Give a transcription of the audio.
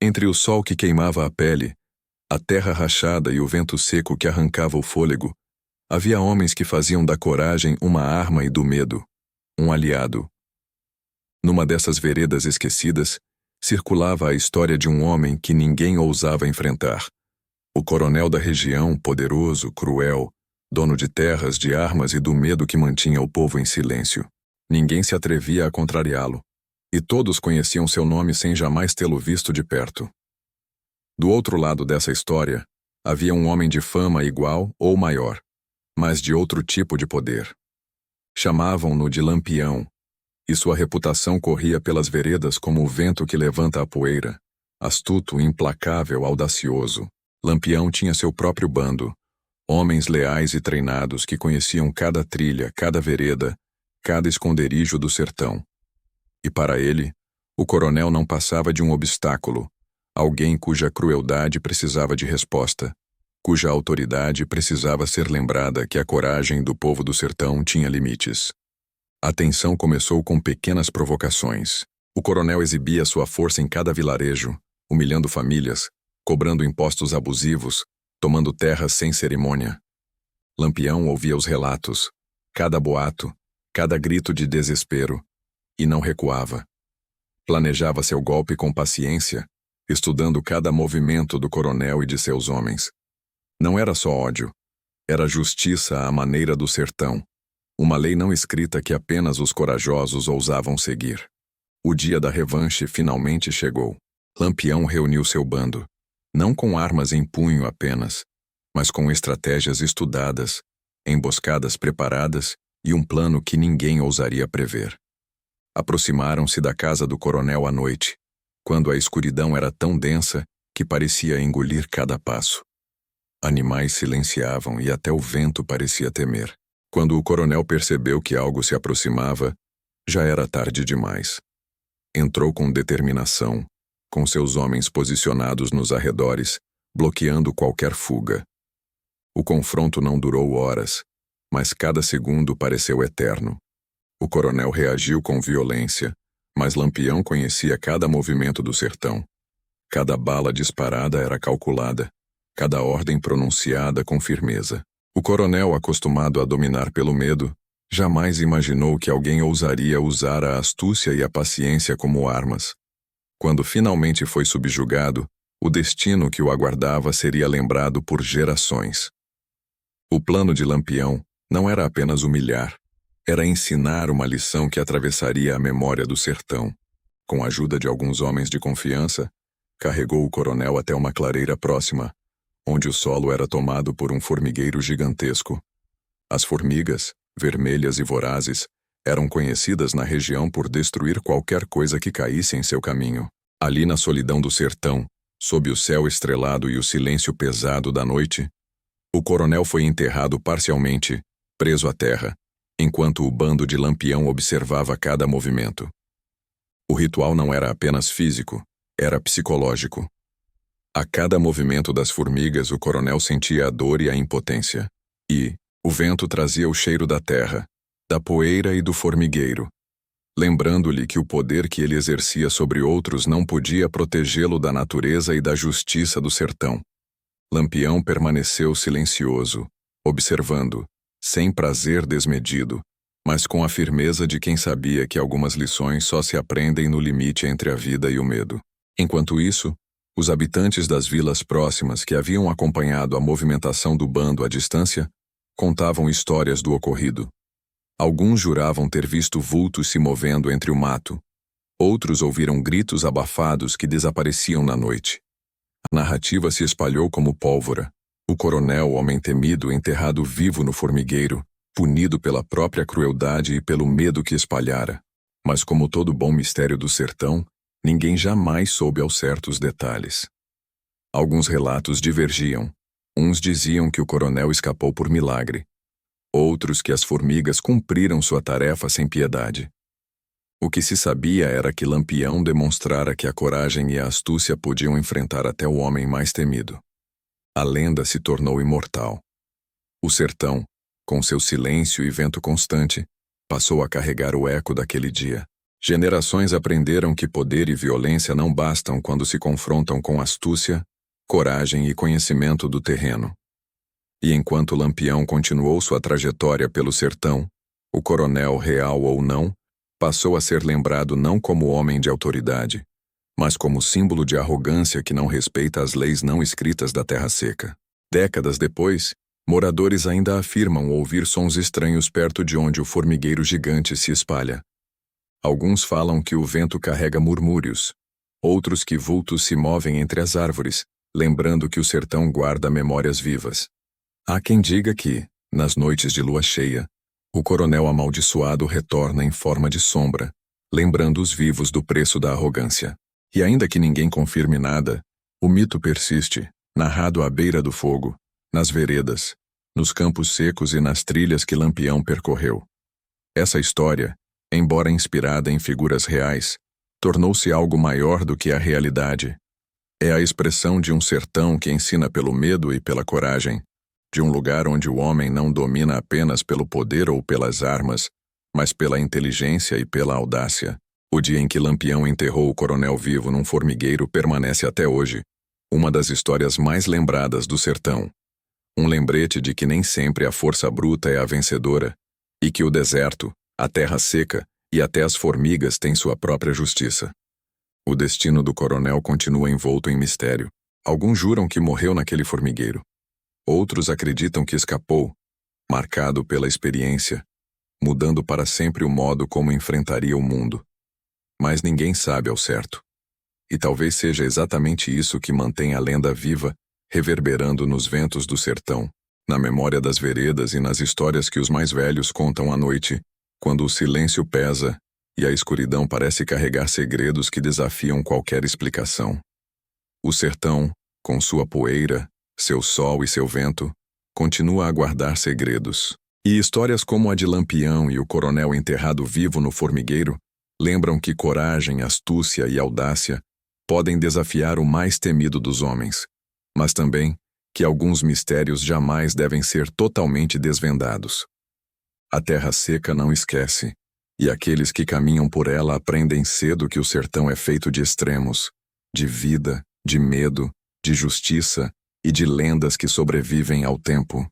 Entre o sol que queimava a pele, a terra rachada e o vento seco que arrancava o fôlego, havia homens que faziam da coragem uma arma e do medo um aliado. Numa dessas veredas esquecidas, circulava a história de um homem que ninguém ousava enfrentar. O coronel da região, poderoso, cruel, dono de terras, de armas e do medo que mantinha o povo em silêncio. Ninguém se atrevia a contrariá-lo, e todos conheciam seu nome sem jamais tê-lo visto de perto. Do outro lado dessa história, havia um homem de fama igual ou maior, mas de outro tipo de poder. Chamavam-no de Lampião, e sua reputação corria pelas veredas como o vento que levanta a poeira, astuto, implacável, audacioso. Lampião tinha seu próprio bando, homens leais e treinados que conheciam cada trilha, cada vereda, cada esconderijo do sertão. E para ele, o coronel não passava de um obstáculo, alguém cuja crueldade precisava de resposta, cuja autoridade precisava ser lembrada que a coragem do povo do sertão tinha limites. A tensão começou com pequenas provocações. O coronel exibia sua força em cada vilarejo, humilhando famílias, cobrando impostos abusivos, tomando terras sem cerimônia. Lampião ouvia os relatos, cada boato, cada grito de desespero, e não recuava. Planejava seu golpe com paciência, estudando cada movimento do coronel e de seus homens. Não era só ódio, era justiça à maneira do sertão, uma lei não escrita que apenas os corajosos ousavam seguir. O dia da revanche finalmente chegou. Lampião reuniu seu bando, não com armas em punho apenas, mas com estratégias estudadas, emboscadas preparadas e um plano que ninguém ousaria prever. Aproximaram-se da casa do coronel à noite, quando a escuridão era tão densa que parecia engolir cada passo. Animais silenciavam e até o vento parecia temer. Quando o coronel percebeu que algo se aproximava, já era tarde demais. Entrou com determinação, com seus homens posicionados nos arredores, bloqueando qualquer fuga. O confronto não durou horas, mas cada segundo pareceu eterno. O coronel reagiu com violência, mas Lampião conhecia cada movimento do sertão. Cada bala disparada era calculada, cada ordem pronunciada com firmeza. O coronel, acostumado a dominar pelo medo, jamais imaginou que alguém ousaria usar a astúcia e a paciência como armas. Quando finalmente foi subjugado, o destino que o aguardava seria lembrado por gerações. O plano de Lampião não era apenas humilhar, era ensinar uma lição que atravessaria a memória do sertão. Com a ajuda de alguns homens de confiança, carregou o coronel até uma clareira próxima, onde o solo era tomado por um formigueiro gigantesco. As formigas, vermelhas e vorazes, eram conhecidas na região por destruir qualquer coisa que caísse em seu caminho. Ali na solidão do sertão, sob o céu estrelado e o silêncio pesado da noite, o coronel foi enterrado parcialmente, preso à terra, enquanto o bando de Lampião observava cada movimento. O ritual não era apenas físico, era psicológico. A cada movimento das formigas o coronel sentia a dor e a impotência. E o vento trazia o cheiro da terra, da poeira e do formigueiro, lembrando-lhe que o poder que ele exercia sobre outros não podia protegê-lo da natureza e da justiça do sertão. Lampião permaneceu silencioso, observando, sem prazer desmedido, mas com a firmeza de quem sabia que algumas lições só se aprendem no limite entre a vida e o medo. Enquanto isso, os habitantes das vilas próximas que haviam acompanhado a movimentação do bando à distância contavam histórias do ocorrido. Alguns juravam ter visto vultos se movendo entre o mato. Outros ouviram gritos abafados que desapareciam na noite. A narrativa se espalhou como pólvora. O coronel, homem temido, enterrado vivo no formigueiro, punido pela própria crueldade e pelo medo que espalhara. Mas como todo bom mistério do sertão, ninguém jamais soube ao certo os detalhes. Alguns relatos divergiam. Uns diziam que o coronel escapou por milagre. Outros que as formigas cumpriram sua tarefa sem piedade. O que se sabia era que Lampião demonstrara que a coragem e a astúcia podiam enfrentar até o homem mais temido. A lenda se tornou imortal. O sertão, com seu silêncio e vento constante, passou a carregar o eco daquele dia. Gerações aprenderam que poder e violência não bastam quando se confrontam com astúcia, coragem e conhecimento do terreno. E enquanto Lampião continuou sua trajetória pelo sertão, o coronel, real ou não, passou a ser lembrado não como homem de autoridade, mas como símbolo de arrogância que não respeita as leis não escritas da terra seca. Décadas depois, moradores ainda afirmam ouvir sons estranhos perto de onde o formigueiro gigante se espalha. Alguns falam que o vento carrega murmúrios, outros que vultos se movem entre as árvores, lembrando que o sertão guarda memórias vivas. Há quem diga que, nas noites de lua cheia, o coronel amaldiçoado retorna em forma de sombra, lembrando os vivos do preço da arrogância. E ainda que ninguém confirme nada, o mito persiste, narrado à beira do fogo, nas veredas, nos campos secos e nas trilhas que Lampião percorreu. Essa história, embora inspirada em figuras reais, tornou-se algo maior do que a realidade. É a expressão de um sertão que ensina pelo medo e pela coragem, de um lugar onde o homem não domina apenas pelo poder ou pelas armas, mas pela inteligência e pela audácia. O dia em que Lampião enterrou o coronel vivo num formigueiro permanece até hoje, uma das histórias mais lembradas do sertão. Um lembrete de que nem sempre a força bruta é a vencedora, e que o deserto, a terra seca e até as formigas têm sua própria justiça. O destino do coronel continua envolto em mistério. Alguns juram que morreu naquele formigueiro. Outros acreditam que escapou, marcado pela experiência, mudando para sempre o modo como enfrentaria o mundo. Mas ninguém sabe ao certo. E talvez seja exatamente isso que mantém a lenda viva, reverberando nos ventos do sertão, na memória das veredas e nas histórias que os mais velhos contam à noite, quando o silêncio pesa e a escuridão parece carregar segredos que desafiam qualquer explicação. O sertão, com sua poeira, seu sol e seu vento, continua a guardar segredos. E histórias como a de Lampião e o coronel enterrado vivo no formigueiro lembram que coragem, astúcia e audácia podem desafiar o mais temido dos homens, mas também que alguns mistérios jamais devem ser totalmente desvendados. A terra seca não esquece, e aqueles que caminham por ela aprendem cedo que o sertão é feito de extremos, de vida, de medo, de justiça e de lendas que sobrevivem ao tempo.